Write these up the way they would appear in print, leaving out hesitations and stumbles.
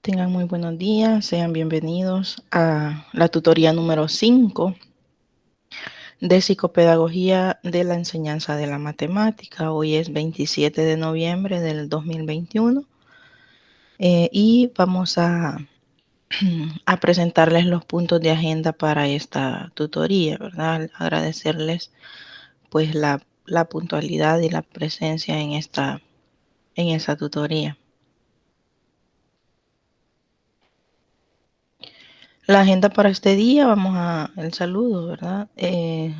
Tengan muy buenos días, sean bienvenidos a la tutoría número 5 de Psicopedagogía de la Enseñanza de la Matemática. Hoy es 27 de noviembre del 2021 y vamos a presentarles los puntos de agenda para esta tutoría, ¿verdad? Agradecerles pues la puntualidad y la presencia en esta tutoría. La agenda para este día, el saludo, ¿verdad?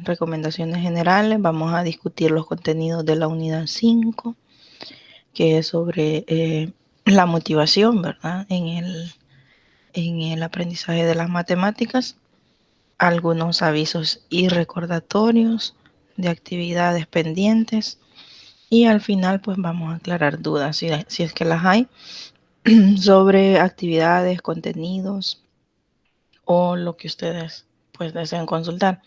Recomendaciones generales, vamos a discutir los contenidos de la unidad 5, que es sobre la motivación, ¿verdad? En el aprendizaje de las matemáticas, algunos avisos y recordatorios de actividades pendientes y al final pues vamos a aclarar dudas si es que las hay sobre actividades, contenidos o lo que ustedes pues deseen consultar.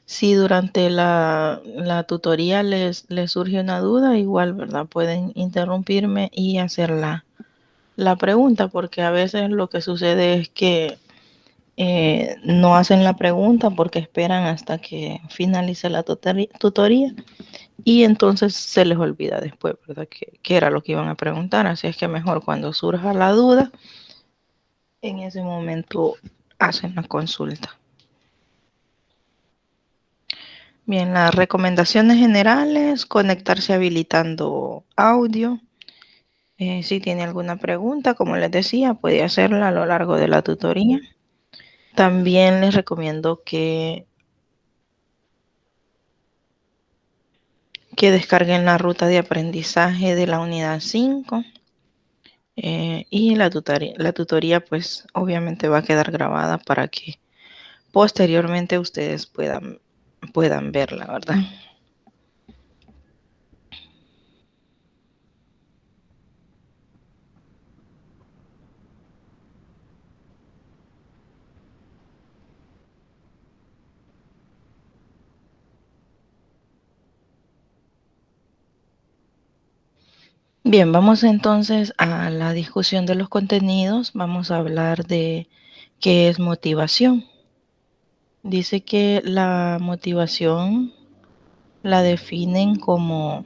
Si durante la tutoría les surge una duda, igual, ¿verdad? Pueden interrumpirme y hacer la pregunta, porque a veces lo que sucede es que no hacen la pregunta porque esperan hasta que finalice la tutoría y entonces se les olvida después, ¿verdad? ¿Qué era lo que iban a preguntar? Así es que mejor cuando surja la duda, en ese momento hacen la consulta. Bien, las recomendaciones generales, conectarse habilitando audio. Si tiene alguna pregunta, como les decía, puede hacerla a lo largo de la tutoría. También les recomiendo que descarguen la ruta de aprendizaje de la unidad 5 y la tutoría pues obviamente va a quedar grabada para que posteriormente ustedes puedan verla, ¿verdad? Bien, vamos entonces a la discusión de los contenidos. Vamos a hablar de qué es motivación. Dice que la motivación la definen como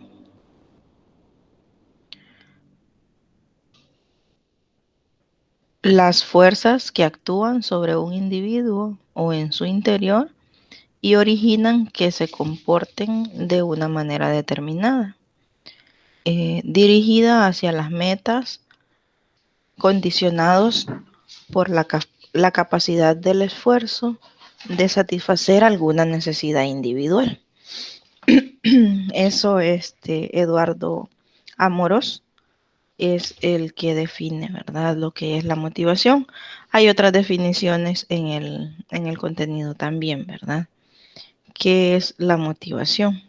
las fuerzas que actúan sobre un individuo o en su interior y originan que se comporten de una manera determinada, dirigida hacia las metas, condicionados por la capacidad del esfuerzo de satisfacer alguna necesidad individual. Eso, Eduardo Amorós es el que define, ¿verdad?, lo que es la motivación. Hay otras definiciones en el contenido también, ¿verdad? ¿Qué es la motivación?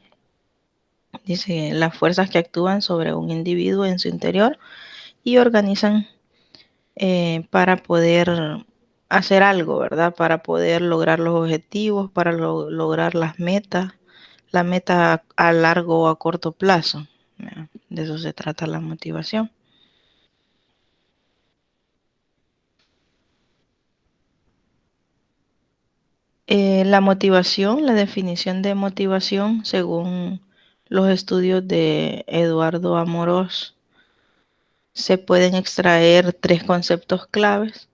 Dice, las fuerzas que actúan sobre un individuo en su interior y organizan para poder hacer algo, ¿verdad? Para poder lograr los objetivos, para lograr las metas, la meta a largo o a corto plazo. De eso se trata la motivación. La motivación, la definición de motivación, según los estudios de Eduardo Amorós, se pueden extraer tres conceptos claves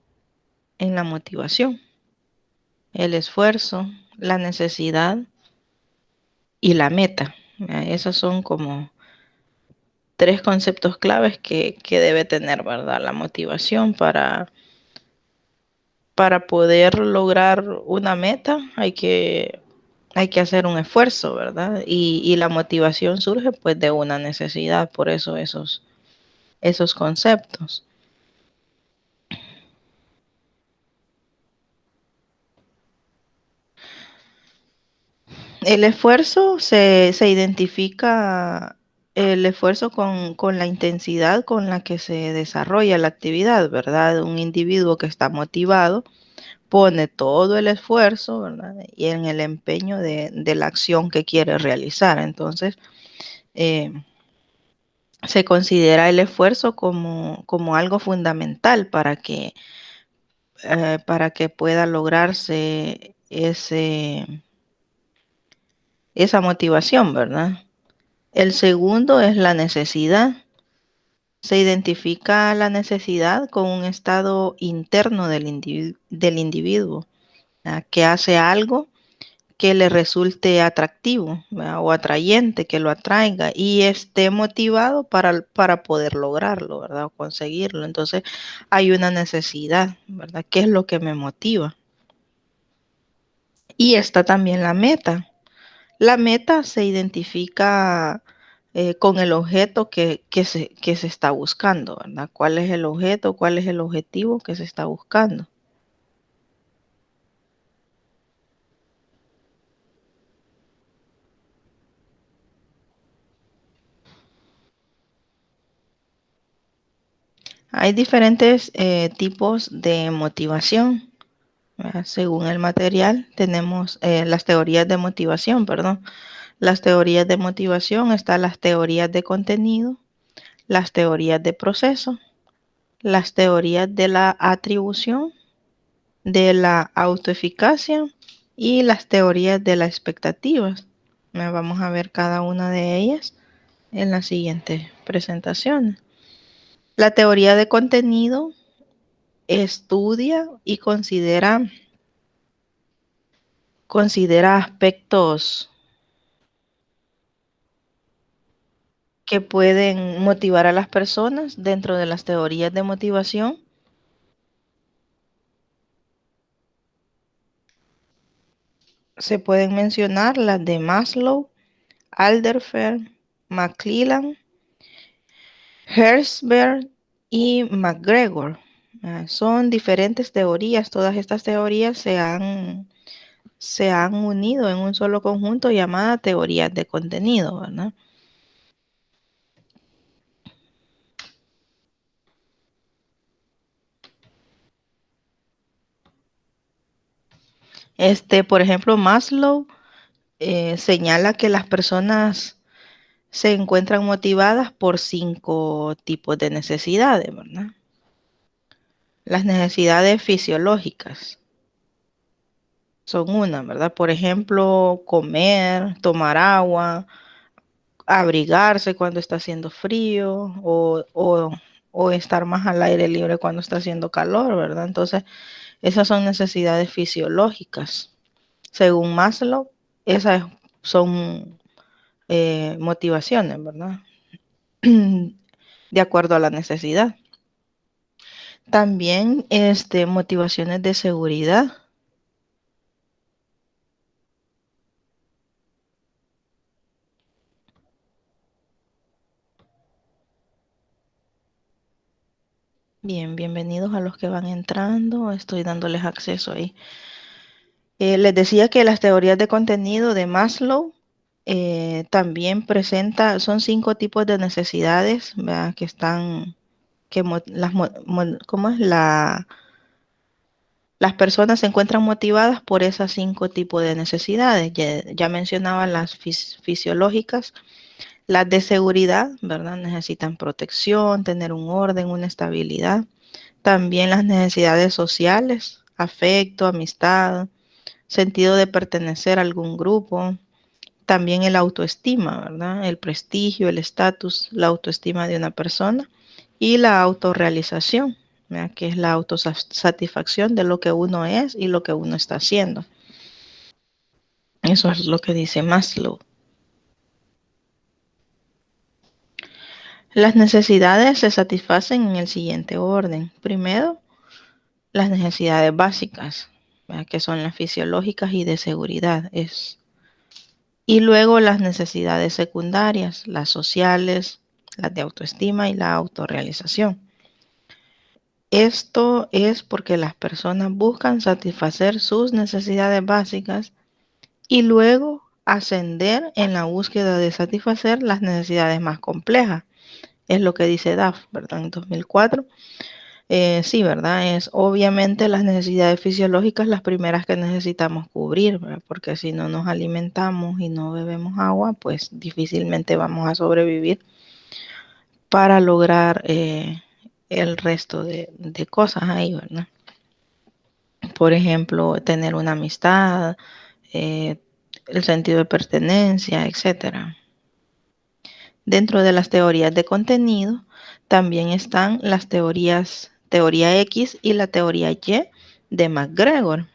en la motivación: el esfuerzo, la necesidad y la meta. Esos son como tres conceptos claves que debe tener, ¿verdad?, la motivación para poder lograr una meta. Hay que hacer un esfuerzo, ¿verdad? Y la motivación surge pues de una necesidad, por eso esos conceptos. El esfuerzo se identifica el esfuerzo con la intensidad con la que se desarrolla la actividad, ¿verdad? Un individuo que está motivado pone todo el esfuerzo, ¿verdad?, y en el empeño de la acción que quiere realizar. Entonces, eh, se considera el esfuerzo como algo fundamental para que pueda lograrse esa motivación, ¿verdad? El segundo es la necesidad. Se identifica la necesidad con un estado interno del individuo, ¿verdad? Que hace algo que le resulte atractivo, ¿verdad? O atrayente, que lo atraiga y esté motivado para poder lograrlo, ¿verdad? O conseguirlo. Entonces hay una necesidad, ¿verdad? ¿Qué es lo que me motiva? Y está también la meta. La meta se identifica con el objeto que se está buscando, ¿verdad? ¿Cuál es el objeto? ¿Cuál es el objetivo que se está buscando? Hay diferentes tipos de motivación, ¿verdad? Según el material, tenemos las teorías de motivación, perdón. Las teorías de motivación están las teorías de contenido, las teorías de proceso, las teorías de la atribución, de la autoeficacia y las teorías de las expectativas. Vamos a ver cada una de ellas en la siguiente presentación. La teoría de contenido estudia y considera aspectos que pueden motivar a las personas dentro de las teorías de motivación. Se pueden mencionar las de Maslow, Alderfer, McClellan, Herzberg y McGregor. Son diferentes teorías, todas estas teorías se han unido en un solo conjunto llamada teorías de contenido, ¿verdad? Por ejemplo, Maslow señala que las personas se encuentran motivadas por 5 tipos de necesidades, ¿verdad? Las necesidades fisiológicas son una, ¿verdad? Por ejemplo, comer, tomar agua, abrigarse cuando está haciendo frío o estar más al aire libre cuando está haciendo calor, ¿verdad? Entonces, esas son necesidades fisiológicas. Según Maslow, esas son motivaciones, ¿verdad? De acuerdo a la necesidad. También motivaciones de seguridad. Bien, bienvenidos a los que van entrando. Estoy dándoles acceso ahí. Les decía que las teorías de contenido de Maslow también son 5 tipos de necesidades, ¿verdad? Que están, que ¿cómo es? Las personas se encuentran motivadas por esas 5 tipos de necesidades. Ya mencionaba las fisiológicas, las de seguridad, ¿verdad? Necesitan protección, tener un orden, una estabilidad. También las necesidades sociales, afecto, amistad, sentido de pertenecer a algún grupo. También el autoestima, ¿verdad? El prestigio, el estatus, la autoestima de una persona y la autorrealización, ¿verdad? Que es la autosatisfacción de lo que uno es y lo que uno está haciendo. Eso es lo que dice Maslow. Las necesidades se satisfacen en el siguiente orden. Primero, las necesidades básicas, ¿verdad? Que son las fisiológicas y de seguridad. Y luego las necesidades secundarias, las sociales, las de autoestima y la autorrealización. Esto es porque las personas buscan satisfacer sus necesidades básicas y luego ascender en la búsqueda de satisfacer las necesidades más complejas. Es lo que dice Duff, ¿verdad? En 2004. Sí, ¿verdad? Es obviamente las necesidades fisiológicas las primeras que necesitamos cubrir, ¿verdad? Porque si no nos alimentamos y no bebemos agua, pues difícilmente vamos a sobrevivir. para lograr el resto de cosas ahí, ¿verdad? Por ejemplo, tener una amistad, eh, el sentido de pertenencia, etcétera. Dentro de las teorías de contenido también están las teoría X y la teoría Y de McGregor.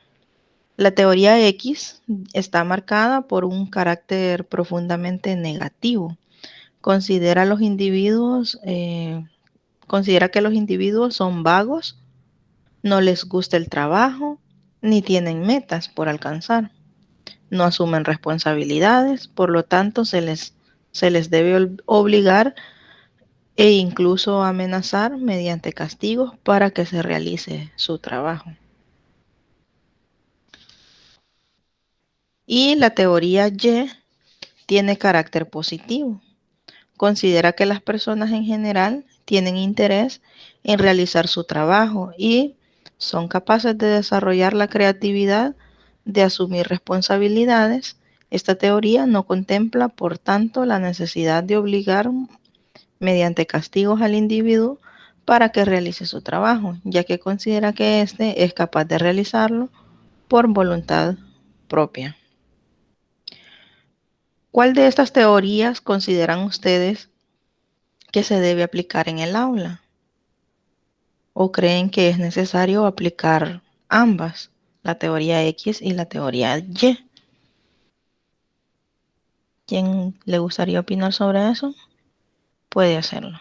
La teoría X está marcada por un carácter profundamente negativo. Considera los individuos, considera que los individuos son vagos, no les gusta el trabajo, ni tienen metas por alcanzar, no asumen responsabilidades, por lo tanto se les debe obligar e incluso amenazar mediante castigos para que se realice su trabajo. Y la teoría Y tiene carácter positivo. Considera que las personas en general tienen interés en realizar su trabajo y son capaces de desarrollar la creatividad, de asumir responsabilidades. Esta teoría no contempla, por tanto, la necesidad de obligar mediante castigos al individuo para que realice su trabajo, ya que considera que éste es capaz de realizarlo por voluntad propia. ¿Cuál de estas teorías consideran ustedes que se debe aplicar en el aula? ¿O creen que es necesario aplicar ambas, la teoría X y la teoría Y? ¿Quién le gustaría opinar sobre eso? Puede hacerlo.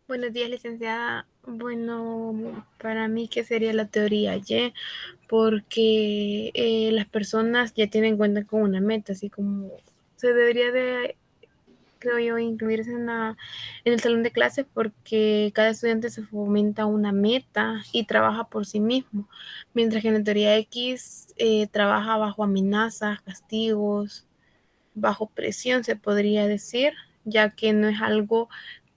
Buenos días, licenciada. Bueno, para mí, ¿qué sería la teoría Y? Porque las personas ya tienen cuenta con una meta, así como se debería de, creo yo, incluirse en el salón de clases, porque cada estudiante se fomenta una meta y trabaja por sí mismo, mientras que en la teoría X trabaja bajo amenazas, castigos, bajo presión, se podría decir, ya que no es algo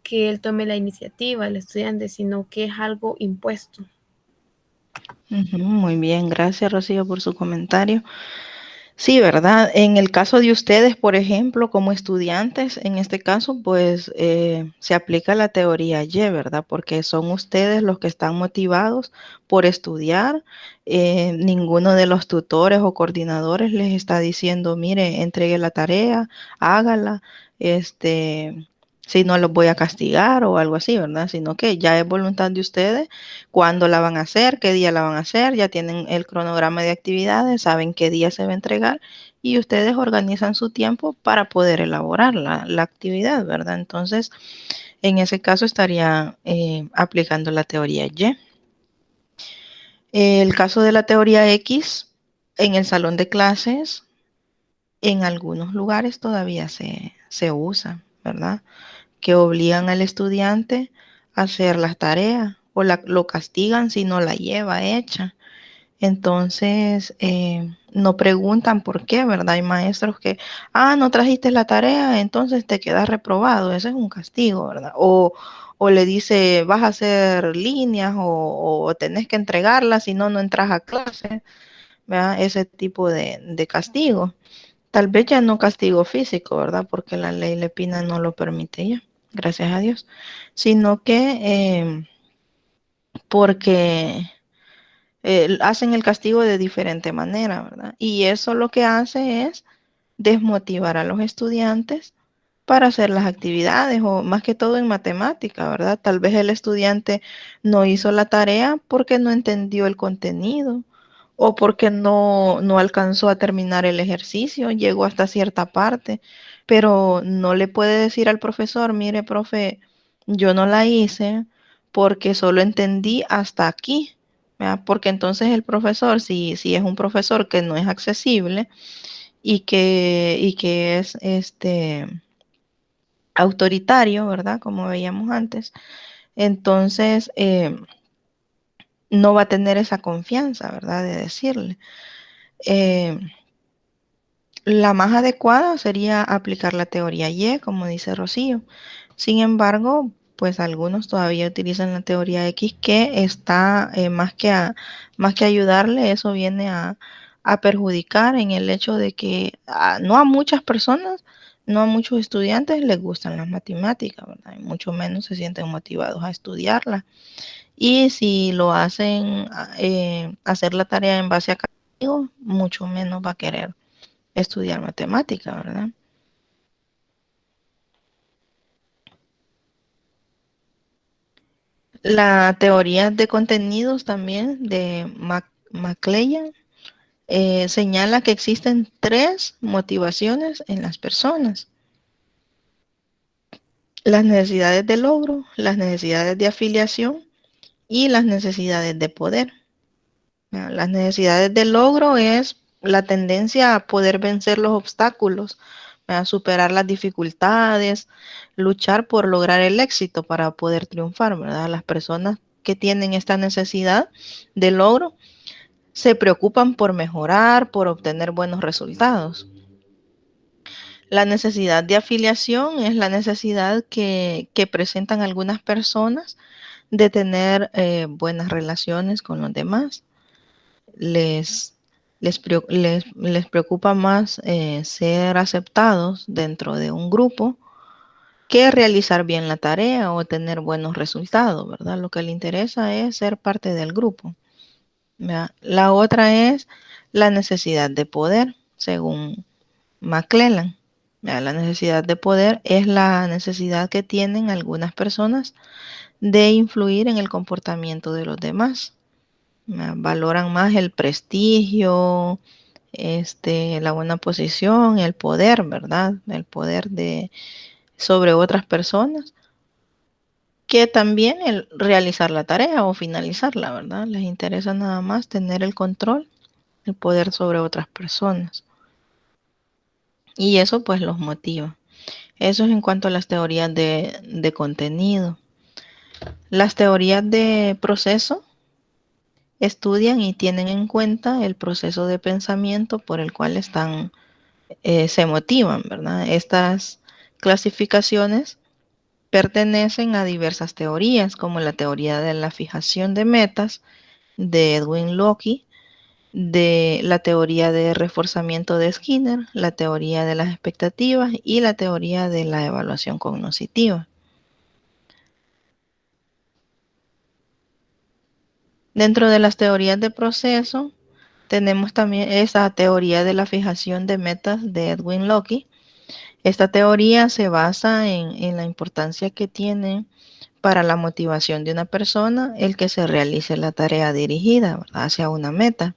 que él tome la iniciativa, el estudiante, sino que es algo impuesto. Muy bien, gracias Rocío por su comentario. Sí, ¿verdad? En el caso de ustedes, por ejemplo, como estudiantes, en este caso, pues se aplica la teoría Y, ¿verdad? Porque son ustedes los que están motivados por estudiar. Ninguno de los tutores o coordinadores les está diciendo, mire, entregue la tarea, hágala, si no los voy a castigar o algo así, ¿verdad? Sino que ya es voluntad de ustedes cuándo la van a hacer, qué día la van a hacer, ya tienen el cronograma de actividades, saben qué día se va a entregar y ustedes organizan su tiempo para poder elaborar la actividad, ¿verdad? Entonces, en ese caso estaría aplicando la teoría Y. El caso de la teoría X, en el salón de clases, en algunos lugares todavía se usa, ¿verdad? Que obligan al estudiante a hacer las tareas o lo castigan si no la lleva hecha. Entonces, no preguntan por qué, ¿verdad? Hay maestros que, no trajiste la tarea, entonces te quedas reprobado. Ese es un castigo, ¿verdad? O le dice, vas a hacer líneas o tenés que entregarlas, si no, no entras a clase, ¿verdad? Ese tipo de castigo. Tal vez ya no castigo físico, ¿verdad? Porque la ley Lepina no lo permite ya, gracias a Dios. Sino que porque hacen el castigo de diferente manera, ¿verdad? Y eso lo que hace es desmotivar a los estudiantes para hacer las actividades o más que todo en matemática, ¿verdad? Tal vez el estudiante no hizo la tarea porque no entendió el contenido o porque no alcanzó a terminar el ejercicio, llegó hasta cierta parte, pero no le puede decir al profesor, mire, profe, yo no la hice porque solo entendí hasta aquí, ¿verdad? Porque entonces el profesor, si es un profesor que no es accesible y que es autoritario, ¿verdad? Como veíamos antes, entonces no va a tener esa confianza, ¿verdad? De decirle. Eh, la más adecuada sería aplicar la teoría Y, como dice Rocío. Sin embargo, pues algunos todavía utilizan la teoría X, que está más que ayudarle, eso viene a perjudicar en el hecho de que no a muchas personas, no a muchos estudiantes les gustan las matemáticas, ¿verdad? Y mucho menos se sienten motivados a estudiarlas. Y si lo hacen, hacer la tarea en base a castigo, mucho menos va a querer estudiar matemática, ¿verdad? La teoría de contenidos también de McClellan señala que existen tres motivaciones en las personas: las necesidades de logro, las necesidades de afiliación y las necesidades de poder. Las necesidades de logro es la tendencia a poder vencer los obstáculos, a superar las dificultades, luchar por lograr el éxito para poder triunfar, ¿verdad? Las personas que tienen esta necesidad de logro se preocupan por mejorar, por obtener buenos resultados. La necesidad de afiliación es la necesidad que presentan algunas personas de tener buenas relaciones con los demás. Les, les preocupa más ser aceptados dentro de un grupo que realizar bien la tarea o tener buenos resultados, ¿verdad? Lo que le interesa es ser parte del grupo, ¿verdad? La otra es la necesidad de poder, según McClellan. ¿Verdad? La necesidad de poder es la necesidad que tienen algunas personas de influir en el comportamiento de los demás. Valoran más el prestigio, la buena posición, el poder, ¿verdad? El poder sobre otras personas, que también el realizar la tarea o finalizarla, ¿verdad? Les interesa nada más tener el control, el poder sobre otras personas. Y eso pues los motiva. Eso es en cuanto a las teorías de contenido. Las teorías de proceso estudian y tienen en cuenta el proceso de pensamiento por el cual se motivan, ¿verdad? Estas clasificaciones pertenecen a diversas teorías, como la teoría de la fijación de metas de Edwin Locke, de la teoría de reforzamiento de Skinner, la teoría de las expectativas y la teoría de la evaluación cognitiva. Dentro de las teorías de proceso, tenemos también esa teoría de la fijación de metas de Edwin Locke. Esta teoría se basa en la importancia que tiene para la motivación de una persona el que se realice la tarea dirigida, ¿verdad?, hacia una meta.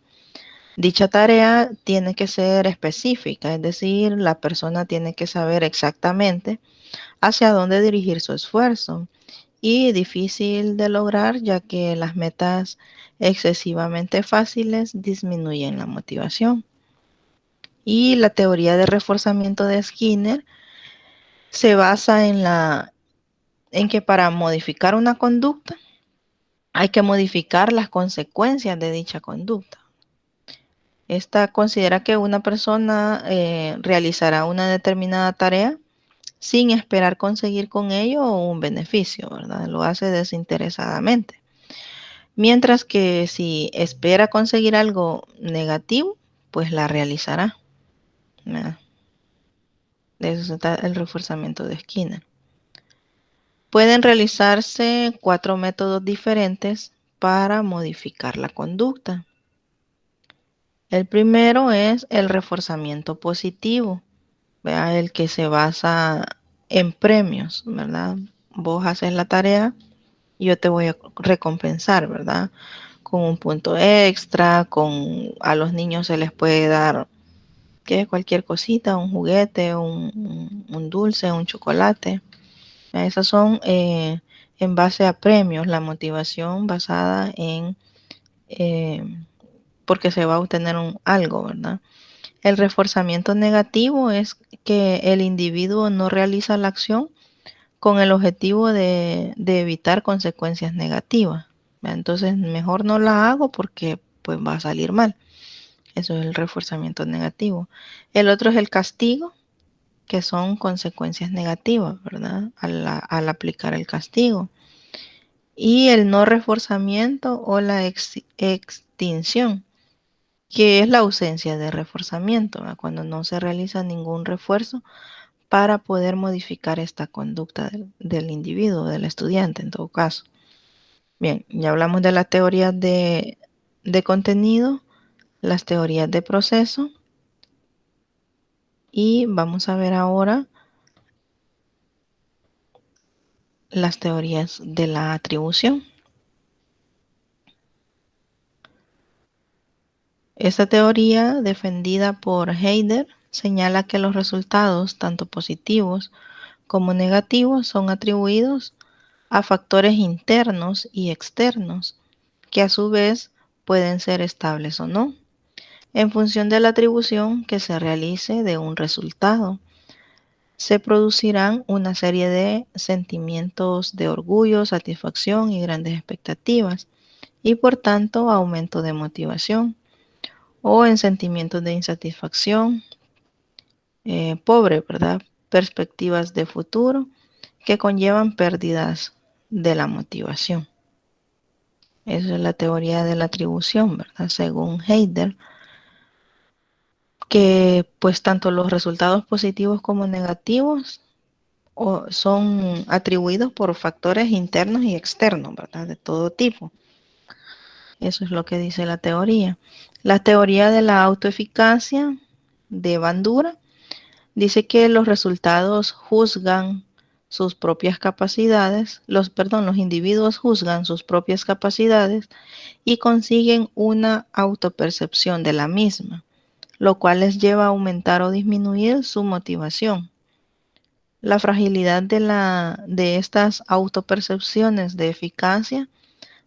Dicha tarea tiene que ser específica, es decir, la persona tiene que saber exactamente hacia dónde dirigir su esfuerzo, y difícil de lograr, ya que las metas excesivamente fáciles disminuyen la motivación. Y la teoría de reforzamiento de Skinner se basa en que para modificar una conducta hay que modificar las consecuencias de dicha conducta. Esta considera que una persona realizará una determinada tarea sin esperar conseguir con ello un beneficio, ¿verdad? Lo hace desinteresadamente. Mientras que si espera conseguir algo negativo, pues la realizará, ¿verdad? De eso se trata el reforzamiento de Skinner. Pueden realizarse 4 métodos diferentes para modificar la conducta. El primero es el reforzamiento positivo, ¿verdad? El que se basa en premios, ¿verdad? Vos haces la tarea, yo te voy a recompensar, ¿verdad? Con un punto extra, a los niños se les puede dar cualquier cosita, un juguete, un dulce, un chocolate. Esas son en base a premios, la motivación basada en eh, porque se va a obtener algo, ¿verdad? El reforzamiento negativo es que el individuo no realiza la acción con el objetivo de evitar consecuencias negativas, ¿verdad? Entonces mejor no la hago porque pues va a salir mal. Eso es el reforzamiento negativo. El otro es el castigo, que son consecuencias negativas, ¿verdad? Al aplicar el castigo. Y el no reforzamiento o la extinción, que es la ausencia de reforzamiento, ¿verdad? Cuando no se realiza ningún refuerzo para poder modificar esta conducta del individuo, del estudiante en todo caso. Bien, ya hablamos de las teorías de contenido, las teorías de proceso y vamos a ver ahora las teorías de la atribución. Esta teoría, defendida por Heider, señala que los resultados, tanto positivos como negativos, son atribuidos a factores internos y externos, que a su vez pueden ser estables o no, en función de la atribución que se realice de un resultado. Se producirán una serie de sentimientos de orgullo, satisfacción y grandes expectativas, y por tanto aumento de motivación, o en sentimientos de insatisfacción, pobre, ¿verdad? Perspectivas de futuro que conllevan pérdidas de la motivación. Esa es la teoría de la atribución, ¿verdad? Según Heider, que pues tanto los resultados positivos como negativos son atribuidos por factores internos y externos, ¿verdad? De todo tipo. Eso es lo que dice la teoría. La teoría de la autoeficacia de Bandura dice que los resultados juzgan sus propias capacidades, los individuos juzgan sus propias capacidades y consiguen una autopercepción de la misma, lo cual les lleva a aumentar o disminuir su motivación. La fragilidad de estas autopercepciones de eficacia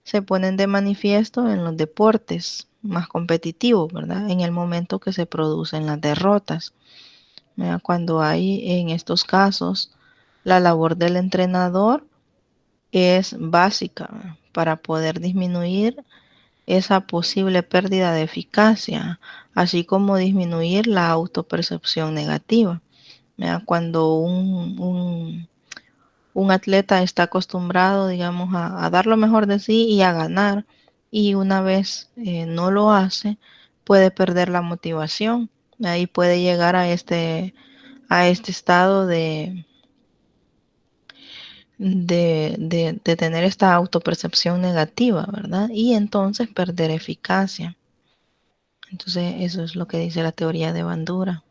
se ponen de manifiesto en los deportes más competitivos, ¿verdad? En el momento que se producen las derrotas. Cuando hay en estos casos, la labor del entrenador es básica para poder disminuir esa posible pérdida de eficacia, así como disminuir la autopercepción negativa. Cuando un atleta está acostumbrado, digamos, a dar lo mejor de sí y a ganar, y una vez no lo hace, puede perder la motivación, ahí puede llegar a este estado de tener esta autopercepción negativa, ¿verdad? Y entonces perder eficacia. Entonces eso es lo que dice la teoría de Bandura.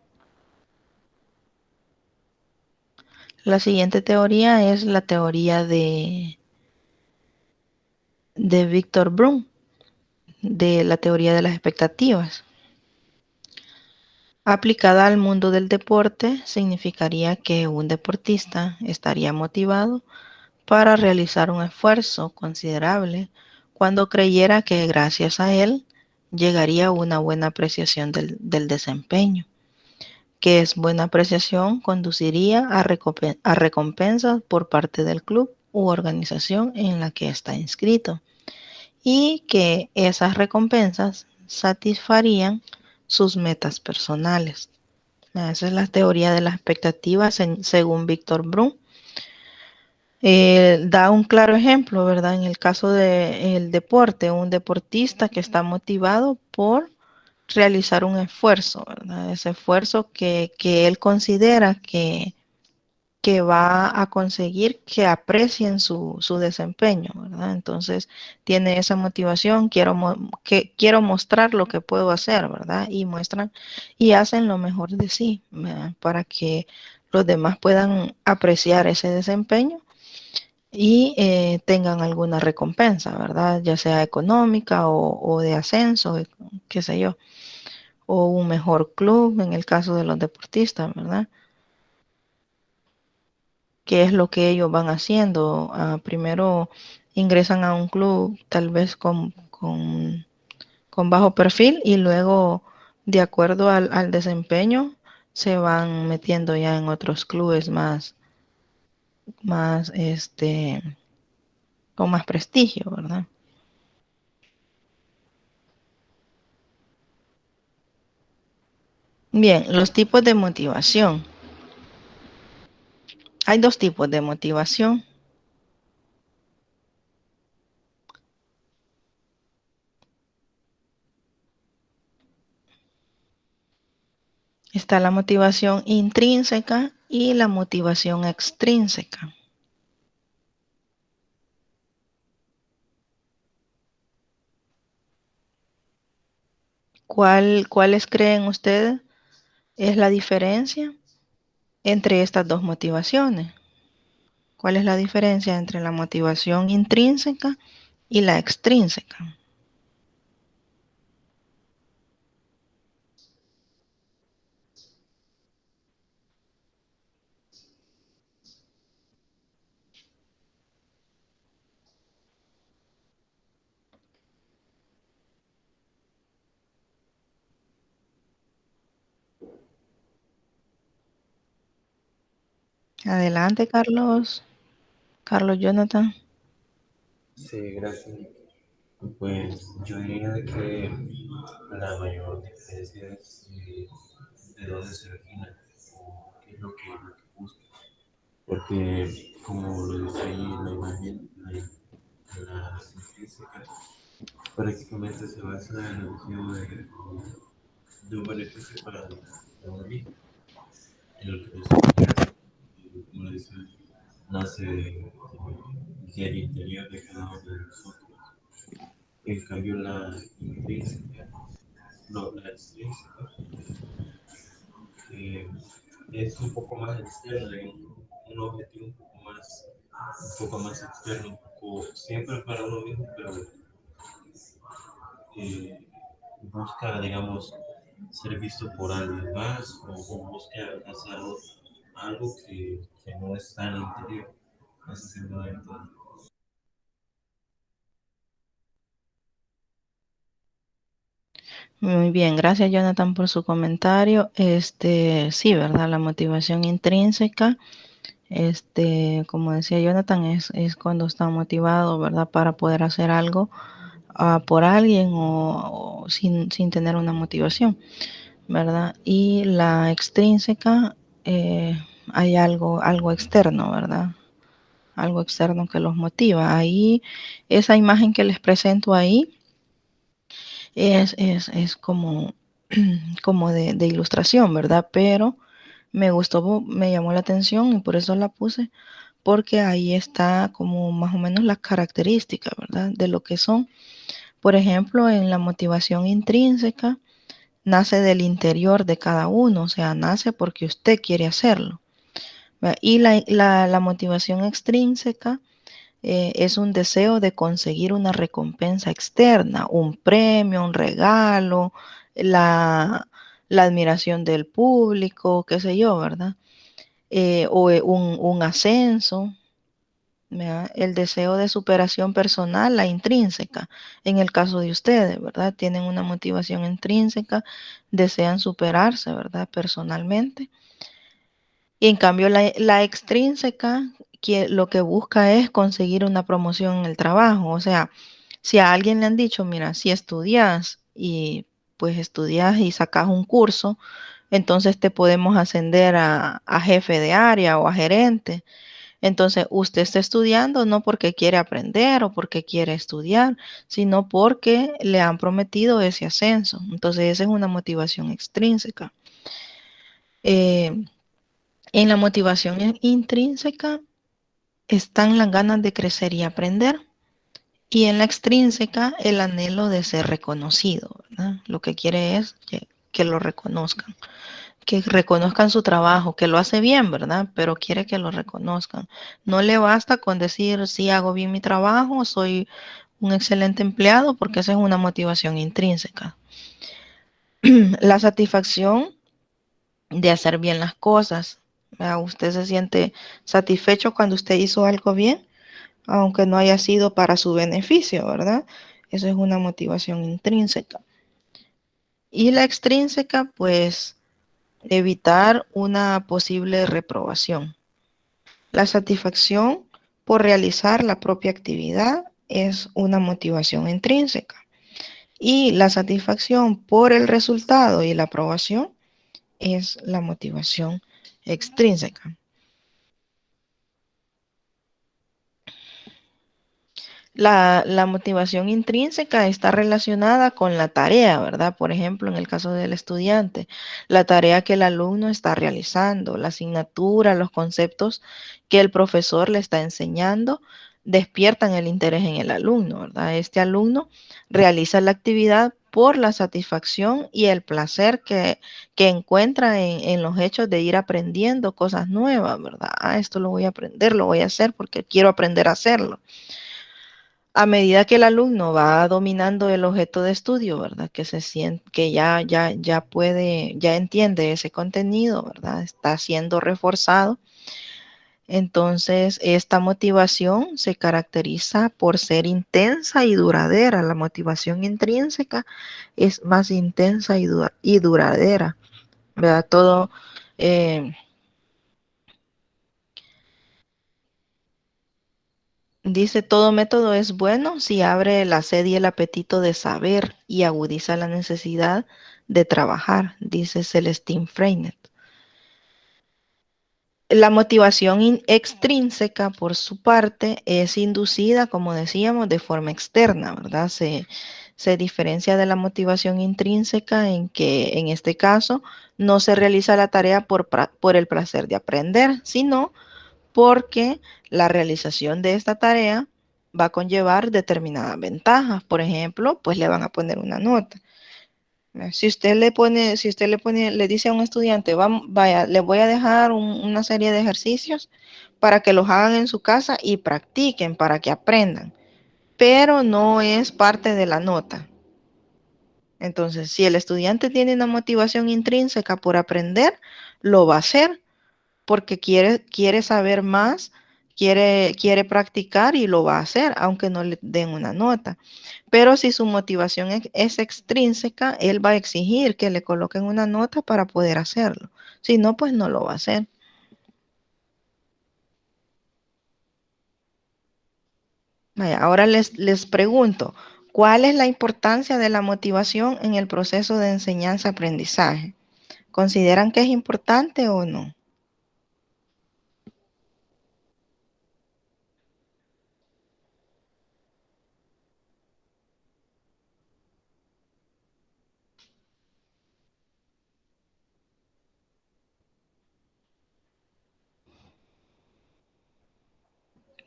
La siguiente teoría es la teoría de Víctor Brum, de la teoría de las expectativas. Aplicada al mundo del deporte, significaría que un deportista estaría motivado para realizar un esfuerzo considerable cuando creyera que gracias a él llegaría una buena apreciación del desempeño, que es buena apreciación conduciría a recompensas por parte del club u organización en la que está inscrito, y que esas recompensas satisfarían sus metas personales. Esa es la teoría de las expectativas según Víctor Brum. Da un claro ejemplo, ¿verdad? En el caso del deporte, un deportista que está motivado por realizar un esfuerzo, ¿verdad? Ese esfuerzo que él considera que va a conseguir que aprecien su desempeño, ¿verdad? Entonces tiene esa motivación, quiero mostrar lo que puedo hacer, ¿verdad? Y muestran y hacen lo mejor de sí, ¿verdad? Para que los demás puedan apreciar ese desempeño y tengan alguna recompensa, ¿verdad? Ya sea económica o de ascenso, qué sé yo, o un mejor club en el caso de los deportistas, ¿verdad? ¿Qué es lo que ellos van haciendo? Primero ingresan a un club tal vez con bajo perfil y luego, de acuerdo al desempeño, se van metiendo ya en otros clubes más con más prestigio, ¿verdad? Bien, los tipos de motivación. Hay dos tipos de motivación. Está la motivación intrínseca y la motivación extrínseca. ¿Cuáles creen ustedes es la diferencia entre estas dos motivaciones? ¿Cuál es la diferencia entre la motivación intrínseca y la extrínseca? Adelante, Carlos. Carlos Jonathan. Sí, gracias. Pues yo diría de que la mayor diferencia es de dónde se origina o qué es lo que busca. Porque, como lo dice ahí la imagen, la científica prácticamente se basa en el deseo de un beneficio para uno mismo, en el que desarrollarse, como lo dice, nace del interior de cada uno de nosotros. En cambio, la intrínseca, no, la extrínseca, eh, es un poco más externa, un objetivo un poco más externo, un poco, siempre para uno mismo, pero eh, busca, digamos, ser visto por alguien más o busca hacer algo que no está en el interior. No sé si me da a entender. Muy bien, gracias Jonathan por su comentario. Sí, ¿verdad? La motivación intrínseca, como decía Jonathan, es cuando está motivado, ¿verdad? Para poder hacer algo por alguien o sin tener una motivación, ¿verdad? Y la extrínseca, hay algo externo, ¿verdad? Algo externo que los motiva. Ahí, esa imagen que les presento ahí es como, como de ilustración, ¿verdad? Pero me gustó, me llamó la atención y por eso la puse, porque ahí está como más o menos las características, ¿verdad? De lo que son. Por ejemplo, en la motivación intrínseca, nace del interior de cada uno, o sea, nace porque usted quiere hacerlo. ¿Verdad? Y la motivación extrínseca es un deseo de conseguir una recompensa externa, un premio, un regalo, la admiración del público, qué sé yo, ¿verdad? Un ascenso, ¿verdad? El deseo de superación personal, la intrínseca. En el caso de ustedes, ¿verdad? Tienen una motivación intrínseca, desean superarse, ¿verdad? Personalmente. Y en cambio la extrínseca, que lo que busca es conseguir una promoción en el trabajo. O sea, si a alguien le han dicho, mira, si estudias y pues estudias y sacas un curso, entonces te podemos ascender a jefe de área o a gerente. Entonces, usted está estudiando no porque quiere aprender o porque quiere estudiar, sino porque le han prometido ese ascenso. Entonces, esa es una motivación extrínseca. Eh, en la motivación intrínseca están las ganas de crecer y aprender. Y en la extrínseca, el anhelo de ser reconocido, ¿verdad? Lo que quiere es que lo reconozcan, que reconozcan su trabajo, que lo hace bien, ¿verdad? Pero quiere que lo reconozcan. No le basta con decir, sí, hago bien mi trabajo, soy un excelente empleado, porque esa es una motivación intrínseca. La satisfacción de hacer bien las cosas. ¿Verdad? Usted se siente satisfecho cuando usted hizo algo bien, aunque no haya sido para su beneficio, ¿verdad? Eso es una motivación intrínseca. Y la extrínseca, pues, evitar una posible reprobación. La satisfacción por realizar la propia actividad es una motivación intrínseca. Y la satisfacción por el resultado y la aprobación es la motivación extrínseca. La motivación intrínseca está relacionada con la tarea, ¿verdad? Por ejemplo, en el caso del estudiante, la tarea que el alumno está realizando, la asignatura, los conceptos que el profesor le está enseñando, despiertan el interés en el alumno, ¿verdad? Este alumno realiza la actividad por la satisfacción y el placer que encuentra en los hechos de ir aprendiendo cosas nuevas, ¿verdad? Ah, esto lo voy a aprender, lo voy a hacer porque quiero aprender a hacerlo. A medida que el alumno va dominando el objeto de estudio, ¿verdad? Que se siente, que ya puede, ya entiende ese contenido, ¿verdad? Está siendo reforzado. Entonces, esta motivación se caracteriza por ser intensa y duradera. La motivación intrínseca es más intensa y duradera, ¿verdad? Todo, dice, todo método es bueno si abre la sed y el apetito de saber y agudiza la necesidad de trabajar, dice Celestine Freinet. La motivación extrínseca, por su parte, es inducida, como decíamos, de forma externa, ¿verdad? Se diferencia de la motivación intrínseca en que, en este caso, no se realiza la tarea por el placer de aprender, sino porque la realización de esta tarea va a conllevar determinadas ventajas. Por ejemplo, pues le van a poner una nota. Si usted le dice a un estudiante, vaya, le voy a dejar una serie de ejercicios para que los hagan en su casa y practiquen, para que aprendan, pero no es parte de la nota. Entonces, si el estudiante tiene una motivación intrínseca por aprender, lo va a hacer porque quiere saber más, quiere practicar y lo va a hacer, aunque no le den una nota. Pero si su motivación es extrínseca, él va a exigir que le coloquen una nota para poder hacerlo. Si no, pues no lo va a hacer. Vaya, ahora les pregunto, ¿cuál es la importancia de la motivación en el proceso de enseñanza-aprendizaje? ¿Consideran que es importante o no?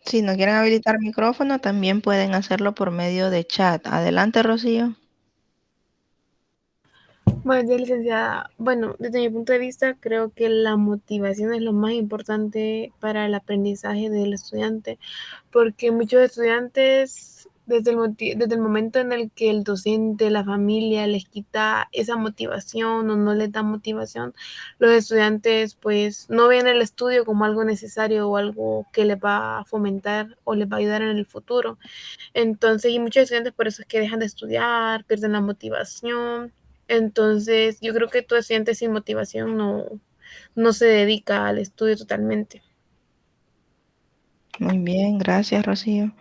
Si no quieren habilitar micrófono, también pueden hacerlo por medio de chat. Adelante, Rocío. Bueno, ya licenciada, bueno, desde mi punto de vista, creo que la motivación es lo más importante para el aprendizaje del estudiante, porque muchos estudiantes, desde el momento en el que el docente, la familia les quita esa motivación o no les da motivación, los estudiantes pues no ven el estudio como algo necesario o algo que les va a fomentar o les va a ayudar en el futuro. Entonces, y muchos estudiantes por eso es que dejan de estudiar, pierden la motivación. Entonces, yo creo que todo estudiante sin motivación no se dedica al estudio totalmente. Muy bien, gracias, Rocío.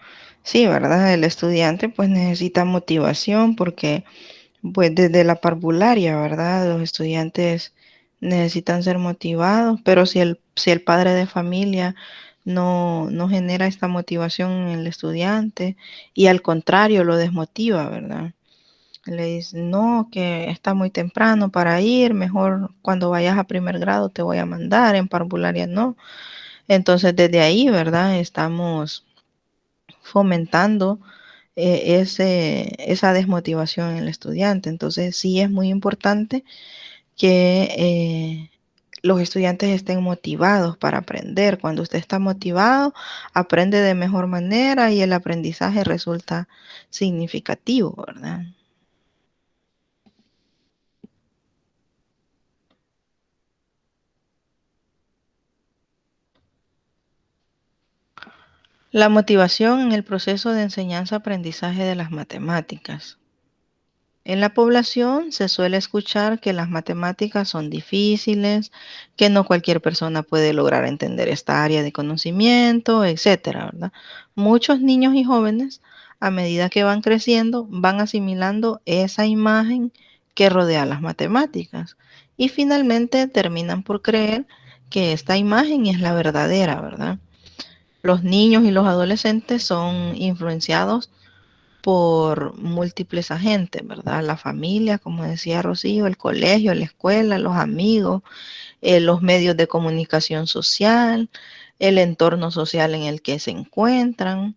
Sí, ¿verdad? El estudiante pues necesita motivación porque pues desde la parvularia, ¿verdad? Los estudiantes necesitan ser motivados, pero si el padre de familia no genera esta motivación en el estudiante y al contrario lo desmotiva, ¿verdad? Le dice, no, que está muy temprano para ir, mejor cuando vayas a primer grado te voy a mandar, en parvularia no. Entonces desde ahí, ¿verdad? Estamos fomentando esa desmotivación en el estudiante. Entonces sí es muy importante que los estudiantes estén motivados para aprender. Cuando usted está motivado, aprende de mejor manera y el aprendizaje resulta significativo, ¿verdad? La motivación en el proceso de enseñanza-aprendizaje de las matemáticas. En la población se suele escuchar que las matemáticas son difíciles, que no cualquier persona puede lograr entender esta área de conocimiento, etcétera, ¿verdad? Muchos niños y jóvenes, a medida que van creciendo, van asimilando esa imagen que rodea las matemáticas y finalmente terminan por creer que esta imagen es la verdadera, ¿verdad? Los niños y los adolescentes son influenciados por múltiples agentes, ¿verdad? La familia, como decía Rocío, el colegio, la escuela, los amigos, los medios de comunicación social, el entorno social en el que se encuentran.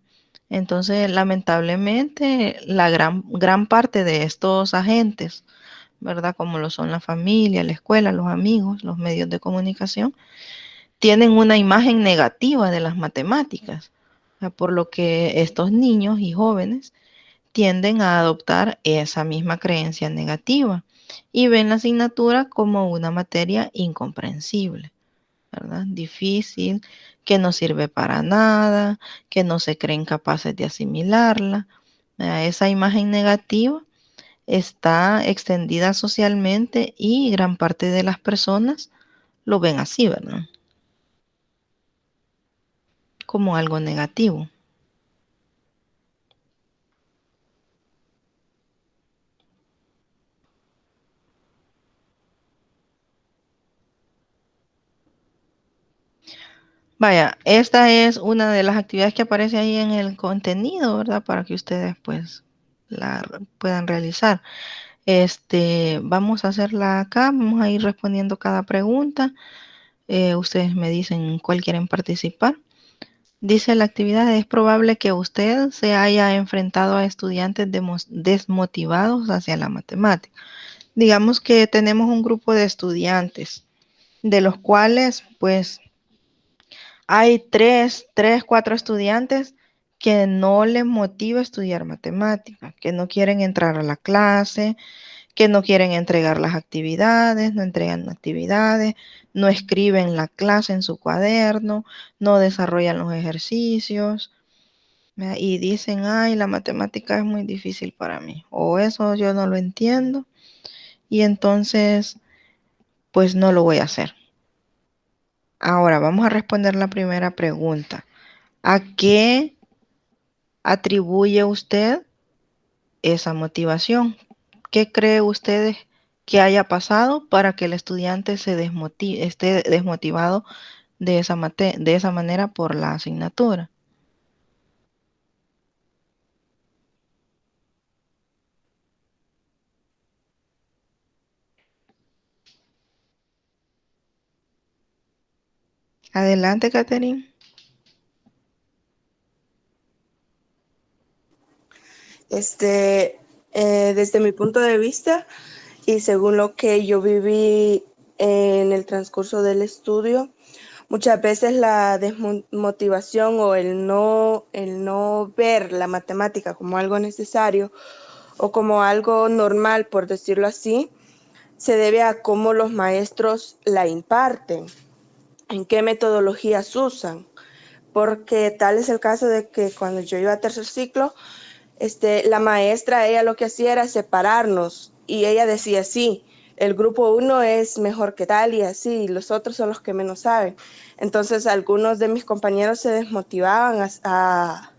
Entonces, lamentablemente, la gran parte de estos agentes, ¿verdad? Como lo son la familia, la escuela, los amigos, los medios de comunicación, tienen una imagen negativa de las matemáticas, por lo que estos niños y jóvenes tienden a adoptar esa misma creencia negativa y ven la asignatura como una materia incomprensible, ¿verdad? Difícil, que no sirve para nada, que no se creen capaces de asimilarla. Esa imagen negativa está extendida socialmente y gran parte de las personas lo ven así, ¿verdad? Como algo negativo. Vaya, esta es una de las actividades que aparece ahí en el contenido, ¿verdad? Para que ustedes pues la puedan realizar. Vamos a hacerla acá, vamos a ir respondiendo cada pregunta. Ustedes me dicen cuál quieren participar. Dice la actividad, es probable que usted se haya enfrentado a estudiantes desmotivados hacia la matemática. Digamos que tenemos un grupo de estudiantes, de los cuales pues hay cuatro estudiantes que no les motiva estudiar matemáticas, que no quieren entrar a la clase, que no quieren entregar las actividades, no entregan actividades, no escriben la clase en su cuaderno, no desarrollan los ejercicios, ¿verdad? Y dicen, ay, la matemática es muy difícil para mí, o eso yo no lo entiendo, y entonces, pues no lo voy a hacer. Ahora, vamos a responder la primera pregunta. ¿A qué atribuye usted esa motivación? ¿Qué cree usted que haya pasado para que el estudiante esté desmotivado de esa manera por la asignatura? Adelante, Catherine. Desde mi punto de vista y según lo que yo viví en el transcurso del estudio, muchas veces la desmotivación o el no ver la matemática como algo necesario o como algo normal, por decirlo así, se debe a cómo los maestros la imparten, en qué metodologías usan, porque tal es el caso de que cuando yo iba a tercer ciclo, la maestra, ella lo que hacía era separarnos y ella decía, sí, el grupo 1 es mejor que tal y así, y los otros son los que menos saben. Entonces algunos de mis compañeros se desmotivaban a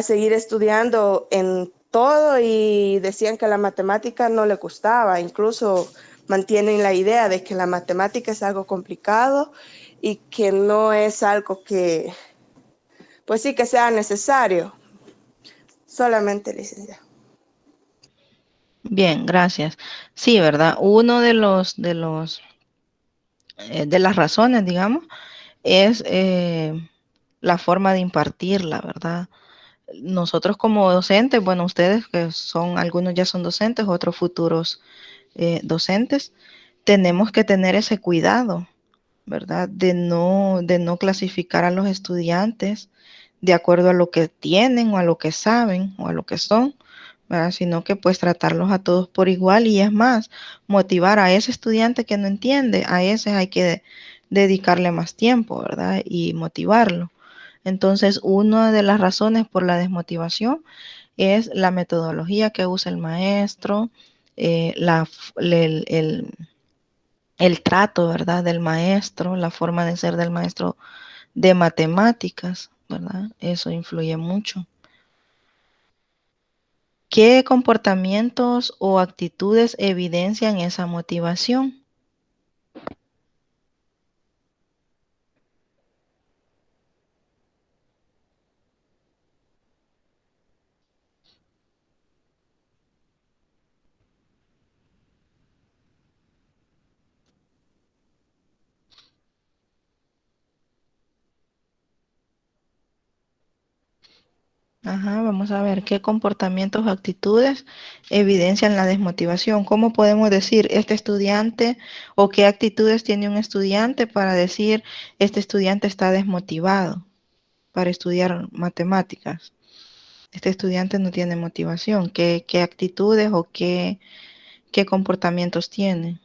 seguir estudiando en todo y decían que la matemática no le gustaba, incluso mantienen la idea de que la matemática es algo complicado y que no es algo que, pues sí, que sea necesario. Solamente licenciado. Bien, gracias. Sí, ¿verdad? Uno de las razones, digamos, es la forma de impartirla, ¿verdad? Nosotros como docentes, bueno, ustedes que son, algunos ya son docentes, otros futuros docentes, tenemos que tener ese cuidado, ¿verdad? De no clasificar a los estudiantes de acuerdo a lo que tienen o a lo que saben o a lo que son, ¿verdad? Sino que pues tratarlos a todos por igual y es más, motivar a ese estudiante que no entiende, a ese hay que dedicarle más tiempo, ¿verdad? Y motivarlo. Entonces, una de las razones por la desmotivación es la metodología que usa el maestro, eh, la, el trato, ¿verdad? Del maestro, la forma de ser del maestro de matemáticas, ¿verdad? Eso influye mucho. ¿Qué comportamientos o actitudes evidencian esa motivación? Ajá, vamos a ver qué comportamientos o actitudes evidencian la desmotivación. ¿Cómo podemos decir este estudiante o qué actitudes tiene un estudiante para decir este estudiante está desmotivado para estudiar matemáticas? Este estudiante no tiene motivación. ¿Qué actitudes o qué comportamientos tiene?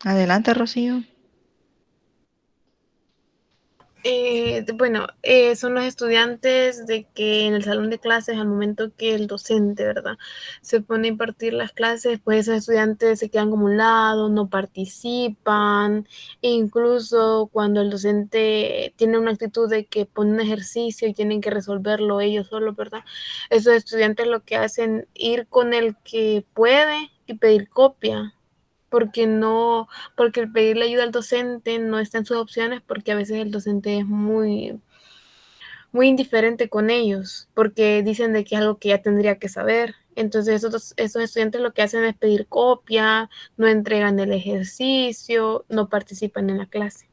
Adelante, Rocío. Bueno, son los estudiantes de que en el salón de clases, al momento que el docente, ¿verdad?, se pone a impartir las clases, pues esos estudiantes se quedan como un lado, no participan, e incluso cuando el docente tiene una actitud de que pone un ejercicio y tienen que resolverlo ellos solos, ¿verdad? Esos estudiantes lo que hacen ir con el que puede y pedir copia, porque no, porque el pedirle ayuda al docente no está en sus opciones, porque a veces el docente es muy indiferente con ellos, porque dicen de que es algo que ya tendría que saber. Entonces esos estudiantes lo que hacen es pedir copia, no entregan el ejercicio, no participan en la clase.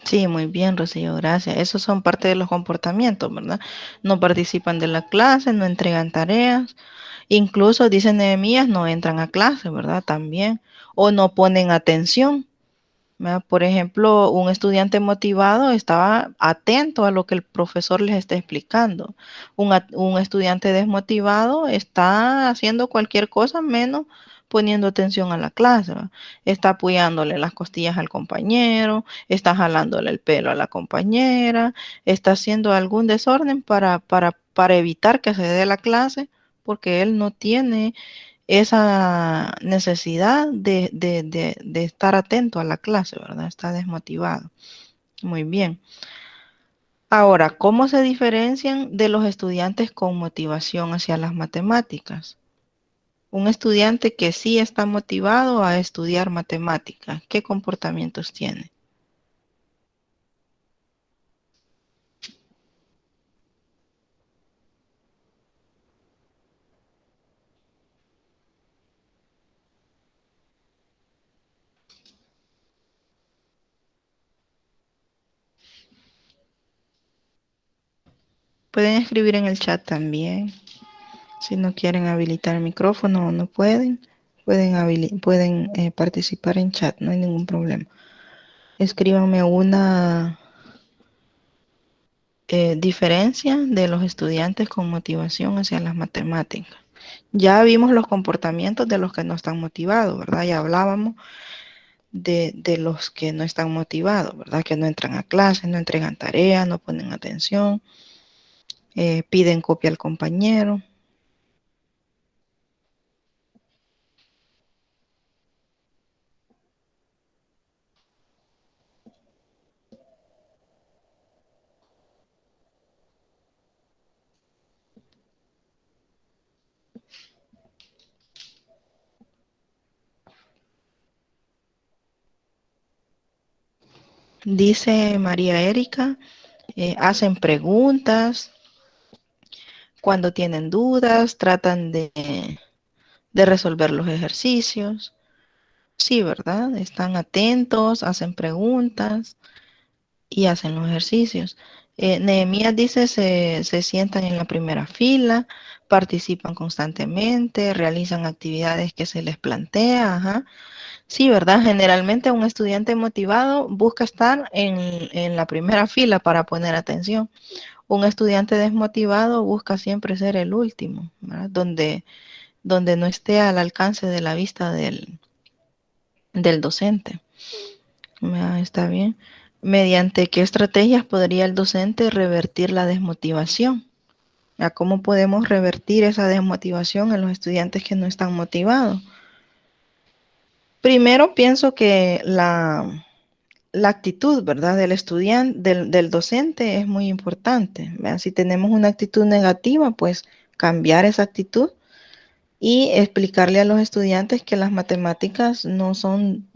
Sí, muy bien, Rocío, gracias. Esos son parte de los comportamientos, ¿verdad? No participan de la clase, no entregan tareas, incluso, dice Nehemías, no entran a clase, ¿verdad? También, o no ponen atención, ¿verdad? Por ejemplo, un estudiante motivado estaba atento a lo que el profesor les está explicando. Un estudiante desmotivado está haciendo cualquier cosa menos poniendo atención a la clase, ¿verdad? Está apoyándole las costillas al compañero, está jalándole el pelo a la compañera, está haciendo algún desorden para evitar que se dé la clase, porque él no tiene esa necesidad de estar atento a la clase, ¿verdad? Está desmotivado. Muy bien. Ahora, ¿cómo se diferencian de los estudiantes con motivación hacia las matemáticas? Un estudiante que sí está motivado a estudiar matemáticas, ¿qué comportamientos tiene? Pueden escribir en el chat también. Si no quieren habilitar el micrófono o no pueden, pueden participar en chat, no hay ningún problema. Escríbanme una diferencia de los estudiantes con motivación hacia las matemáticas. Ya vimos los comportamientos de los que no están motivados, ¿verdad? Ya hablábamos de los que no están motivados, ¿verdad? Que no entran a clases, no entregan tareas, no ponen atención, piden copia al compañero. Dice María Erika, hacen preguntas, cuando tienen dudas, tratan de resolver los ejercicios. Sí, ¿verdad? Están atentos, hacen preguntas y hacen los ejercicios. Nehemías dice, se sientan en la primera fila, participan constantemente, realizan actividades que se les plantea. Ajá. Sí, ¿verdad? Generalmente un estudiante motivado busca estar en la primera fila para poner atención. Un estudiante desmotivado busca siempre ser el último, ¿verdad? Donde no esté al alcance de la vista del docente. Está bien. ¿Mediante qué estrategias podría el docente revertir la desmotivación? ¿Cómo podemos revertir esa desmotivación en los estudiantes que no están motivados? Primero pienso que la actitud, ¿verdad? Del estudiante, del docente es muy importante, ¿verdad? Si tenemos una actitud negativa, pues cambiar esa actitud y explicarle a los estudiantes que las matemáticas no son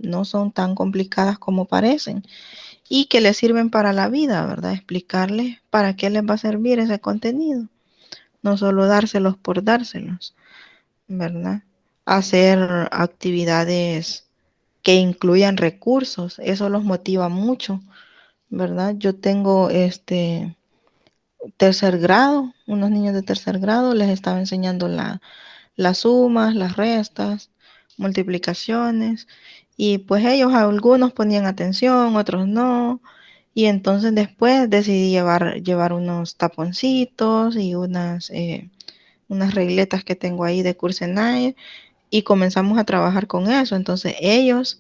tan complicadas como parecen y que les sirven para la vida, ¿verdad? Explicarles para qué les va a servir ese contenido, no solo dárselos por dárselos, ¿verdad? Hacer actividades que incluyan recursos, eso los motiva mucho, ¿verdad? Yo tengo tercer grado, unos niños de tercer grado, les estaba enseñando las sumas, las restas, multiplicaciones, y pues ellos algunos ponían atención, otros no, y entonces después decidí llevar unos taponcitos y unas regletas que tengo ahí de Cursenay, y comenzamos a trabajar con eso. Entonces ellos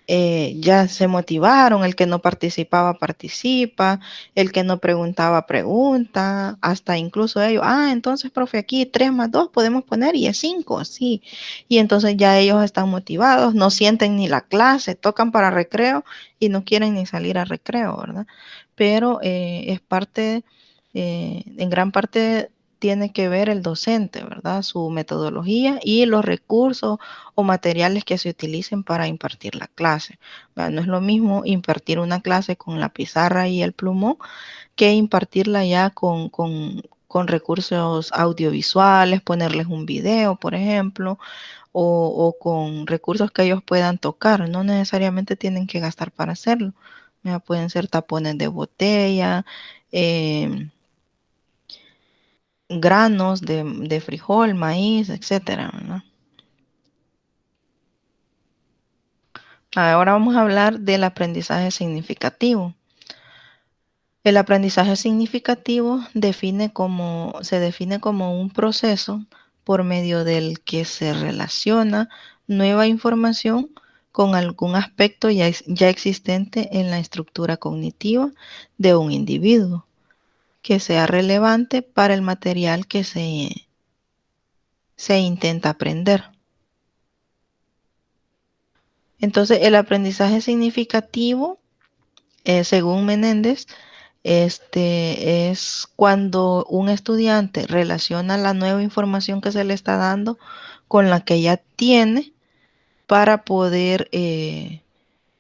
ya se motivaron, el que no participaba participa, el que no preguntaba pregunta, hasta incluso ellos, entonces profe, aquí 3 más 2 podemos poner y es 5, sí, y entonces ya ellos están motivados, no sienten ni la clase, tocan para recreo y no quieren ni salir a recreo, ¿verdad? Pero es parte, en gran parte tiene que ver el docente, ¿verdad? Su metodología y los recursos o materiales que se utilicen para impartir la clase. No es lo mismo impartir una clase con la pizarra y el plumón que impartirla ya con recursos audiovisuales, ponerles un video, por ejemplo, o con recursos que ellos puedan tocar. No necesariamente tienen que gastar para hacerlo. Ya pueden ser tapones de botella, granos de frijol, maíz, etcétera, ¿no? Ahora vamos a hablar del aprendizaje significativo. El aprendizaje significativo se define como un proceso por medio del que se relaciona nueva información con algún aspecto ya existente en la estructura cognitiva de un individuo, que sea relevante para el material que se intenta aprender. Entonces, el aprendizaje significativo, según Menéndez, es cuando un estudiante relaciona la nueva información que se le está dando con la que ya tiene para poder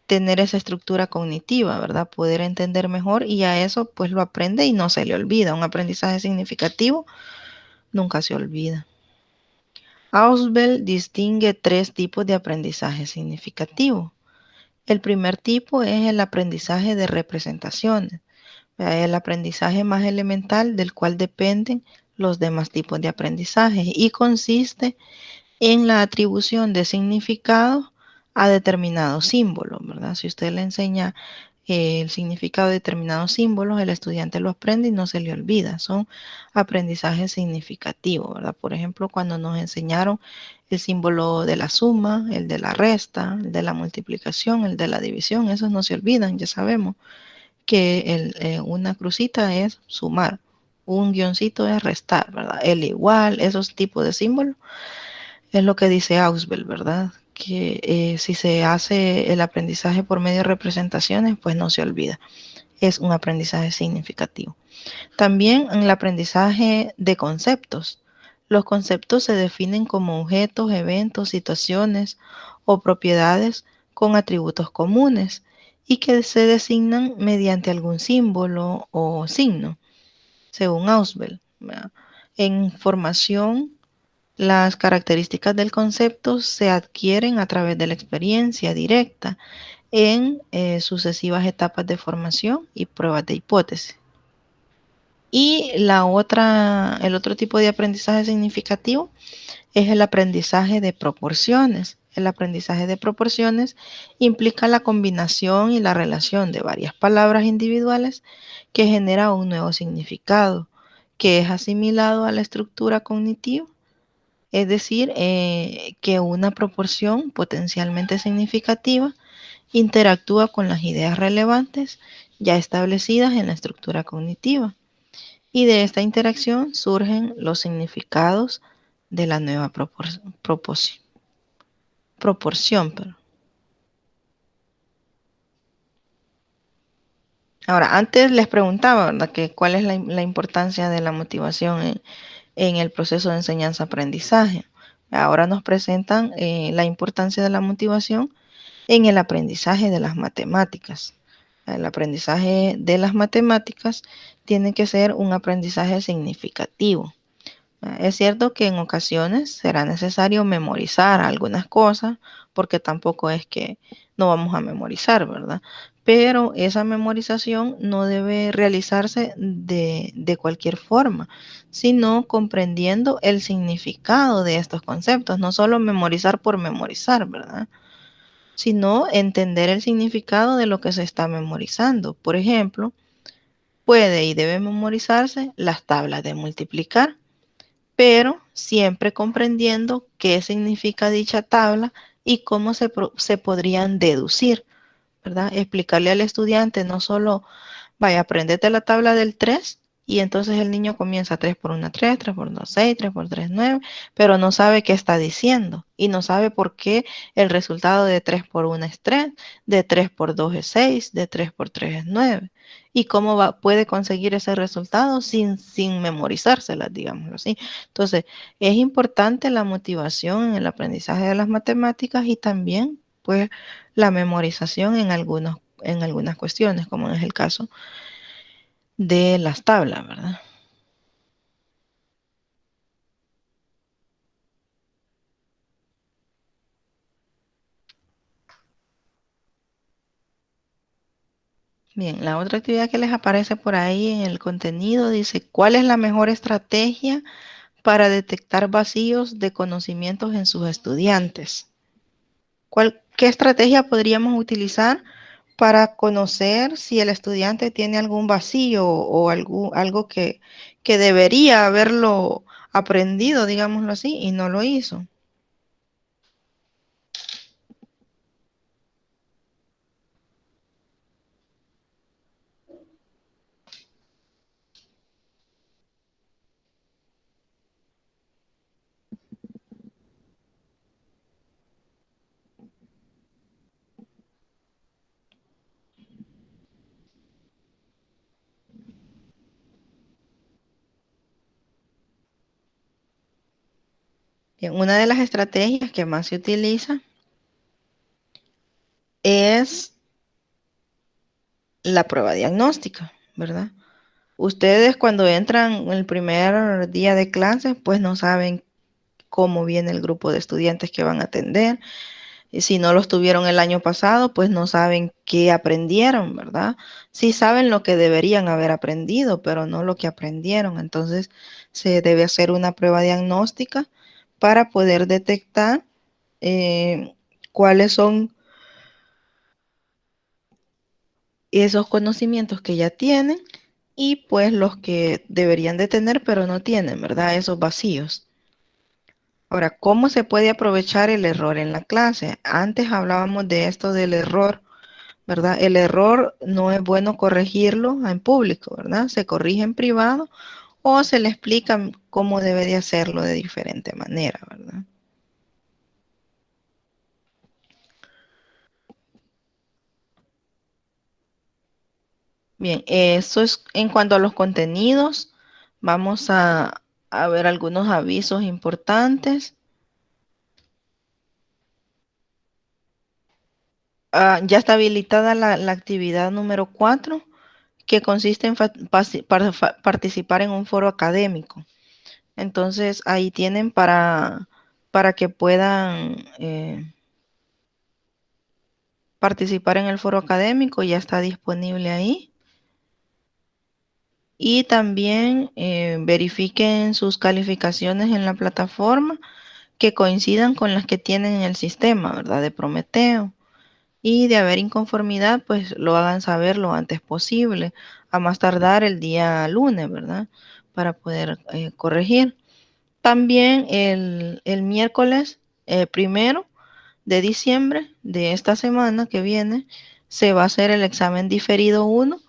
tener esa estructura cognitiva, ¿verdad? Poder entender mejor, y a eso pues lo aprende y no se le olvida. Un aprendizaje significativo nunca se olvida. Ausubel distingue 3 tipos de aprendizaje significativo. El primer tipo es el aprendizaje de representaciones, el aprendizaje más elemental del cual dependen los demás tipos de aprendizaje, y consiste en la atribución de significado a determinados símbolos, ¿verdad? Si usted le enseña el significado de determinados símbolos, el estudiante lo aprende y no se le olvida. Son aprendizajes significativos, ¿verdad? Por ejemplo, cuando nos enseñaron el símbolo de la suma, el de la resta, el de la multiplicación, el de la división, esos no se olvidan, ya sabemos que una crucita es sumar, un guioncito es restar, ¿verdad? El igual, esos tipos de símbolos, es lo que dice Ausubel, ¿verdad? Que si se hace el aprendizaje por medio de representaciones, pues no se olvida. Es un aprendizaje significativo. También en el aprendizaje de conceptos. Los conceptos se definen como objetos, eventos, situaciones o propiedades con atributos comunes y que se designan mediante algún símbolo o signo, según Ausubel. En formación, las características del concepto se adquieren a través de la experiencia directa en sucesivas etapas de formación y pruebas de hipótesis. Y el otro tipo de aprendizaje significativo es el aprendizaje de proporciones. El aprendizaje de proporciones implica la combinación y la relación de varias palabras individuales que genera un nuevo significado, que es asimilado a la estructura cognitiva. Es decir, que una proporción potencialmente significativa interactúa con las ideas relevantes ya establecidas en la estructura cognitiva. Y de esta interacción surgen los significados de la nueva proporción. Ahora, antes les preguntaba, ¿verdad?, que cuál es la importancia de la motivación en el proceso de enseñanza-aprendizaje. Ahora nos presentan la importancia de la motivación en el aprendizaje de las matemáticas. El aprendizaje de las matemáticas tiene que ser un aprendizaje significativo. Es cierto que en ocasiones será necesario memorizar algunas cosas, porque tampoco es que no vamos a memorizar, ¿verdad? Pero esa memorización no debe realizarse de cualquier forma, sino comprendiendo el significado de estos conceptos, no solo memorizar por memorizar, ¿verdad? Sino entender el significado de lo que se está memorizando. Por ejemplo, puede y debe memorizarse las tablas de multiplicar, pero siempre comprendiendo qué significa dicha tabla y cómo se podrían deducir, ¿verdad? Explicarle al estudiante no solo, vaya, aprendete la tabla del 3 y entonces el niño comienza 3 por 1, 3, 3 por 2, 6, 3 por 3, 9, pero no sabe qué está diciendo y no sabe por qué el resultado de 3 por 1 es 3, de 3 por 2 es 6, de 3 por 3 es 9. Y cómo puede conseguir ese resultado sin memorizárselas, digámoslo así. Entonces, es importante la motivación en el aprendizaje de las matemáticas y también, pues, la memorización en algunas cuestiones, como es el caso de las tablas, ¿verdad? Bien, la otra actividad que les aparece por ahí en el contenido dice, ¿cuál es la mejor estrategia para detectar vacíos de conocimientos en sus estudiantes? ¿Qué estrategia podríamos utilizar para conocer si el estudiante tiene algún vacío o algo que debería haberlo aprendido, digámoslo así, y no lo hizo? Bien, una de las estrategias que más se utiliza es la prueba diagnóstica, ¿verdad? Ustedes cuando entran el primer día de clase, pues no saben cómo viene el grupo de estudiantes que van a atender. Y si no los tuvieron el año pasado, pues no saben qué aprendieron, ¿verdad? Sí saben lo que deberían haber aprendido, pero no lo que aprendieron. Entonces, se debe hacer una prueba diagnóstica para poder detectar cuáles son esos conocimientos que ya tienen y pues los que deberían de tener pero no tienen, ¿verdad? Esos vacíos. Ahora, ¿cómo se puede aprovechar el error en la clase? Antes hablábamos de esto del error, ¿verdad? El error no es bueno corregirlo en público, ¿verdad? Se corrige en privado o se le explica cómo debe de hacerlo de diferente manera, ¿verdad? Bien, eso es en cuanto a los contenidos. Vamos a ver algunos avisos importantes. Ya está habilitada la actividad número 4, que consiste en participar en un foro académico. Entonces, ahí tienen para que puedan participar en el foro académico, ya está disponible ahí. Y también verifiquen sus calificaciones en la plataforma que coincidan con las que tienen en el sistema, ¿verdad? De Prometeo. Y de haber inconformidad, pues lo hagan saber lo antes posible, a más tardar el día lunes, ¿verdad? Para poder corregir. También el miércoles 1 de diciembre de esta semana que viene se va a hacer el examen diferido 1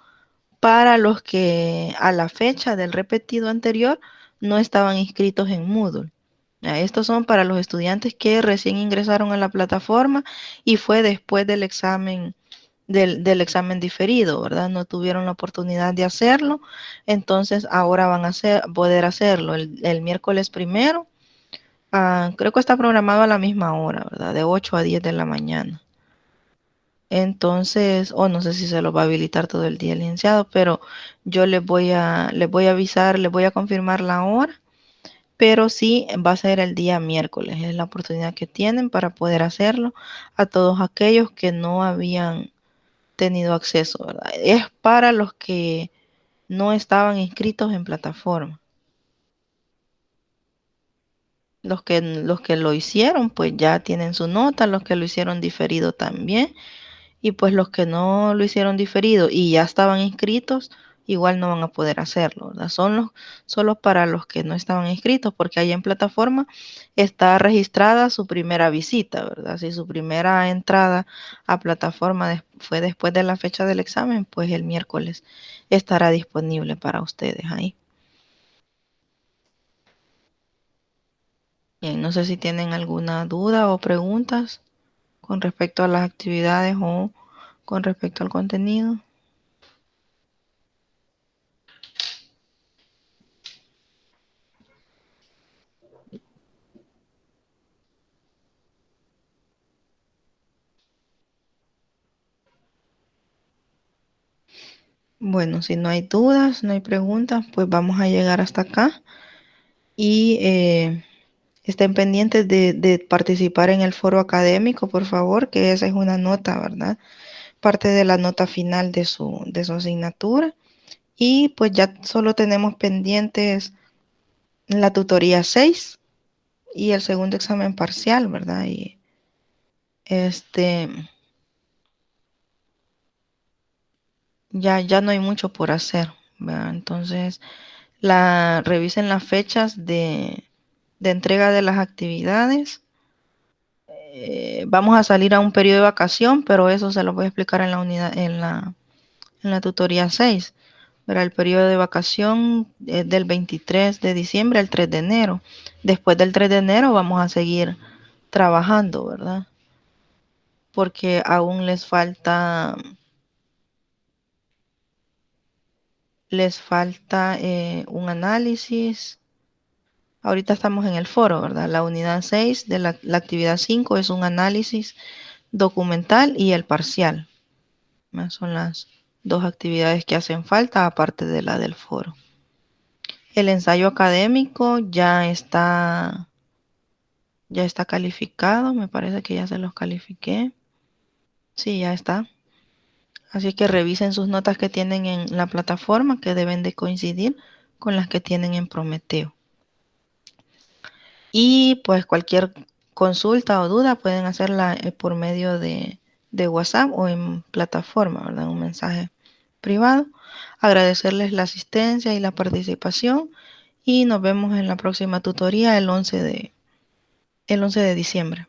para los que a la fecha del repetido anterior no estaban inscritos en Moodle. Estos son para los estudiantes que recién ingresaron a la plataforma y fue después del examen del examen diferido, ¿verdad? No tuvieron la oportunidad de hacerlo, entonces ahora van a poder hacerlo el miércoles 1. Creo que está programado a la misma hora, ¿verdad? De 8 a 10 de la mañana. Entonces, o no sé si se lo va a habilitar todo el día el licenciado, pero yo les voy a avisar, les voy a confirmar la hora pero sí va a ser el día miércoles. Es la oportunidad que tienen para poder hacerlo a todos aquellos que no habían tenido acceso, ¿verdad? Es para los que no estaban inscritos en plataforma. Los que lo hicieron, pues ya tienen su nota, los que lo hicieron diferido también, y pues los que no lo hicieron diferido y ya estaban inscritos, igual no van a poder hacerlo, ¿verdad? Solo para los que no estaban inscritos, porque ahí en plataforma está registrada su primera visita, ¿verdad? Si su primera entrada a plataforma fue después de la fecha del examen, pues el miércoles estará disponible para ustedes ahí. Bien, no sé si tienen alguna duda o preguntas con respecto a las actividades o con respecto al contenido. Bueno, si no hay dudas, no hay preguntas, pues vamos a llegar hasta acá y estén pendientes de participar en el foro académico, por favor, que esa es una nota, ¿verdad? Parte de la nota final de su asignatura. Y pues ya solo tenemos pendientes la tutoría 6 y el segundo examen parcial, ¿verdad? Y ya no hay mucho por hacer, ¿verdad? Entonces, revisen las fechas de entrega de las actividades. Vamos a salir a un periodo de vacación, pero eso se lo voy a explicar en la unidad, en la tutoría 6. Pero el periodo de vacación es del 23 de diciembre al 3 de enero. Después del 3 de enero vamos a seguir trabajando, ¿verdad? Porque aún les falta un análisis. Ahorita estamos en el foro, ¿verdad? La unidad 6 de la actividad 5 es un análisis documental y el parcial. Son las dos actividades que hacen falta, aparte de la del foro. El ensayo académico ya está calificado, me parece que ya se los califiqué. Sí, ya está. Así que revisen sus notas que tienen en la plataforma, que deben de coincidir con las que tienen en Prometeo. Y pues cualquier consulta o duda pueden hacerla por medio de WhatsApp o en plataforma, ¿verdad? Un mensaje privado. Agradecerles la asistencia y la participación y nos vemos en la próxima tutoría el 11 de diciembre.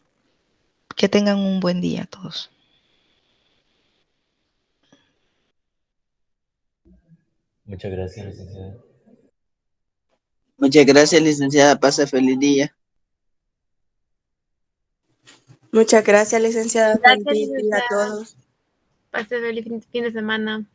Que tengan un buen día todos. Muchas gracias, licenciada. Muchas gracias, licenciada. Pase feliz día. Muchas gracias, licenciada. Gracias, Feliz día a licenciada. todos. Pase feliz fin de semana.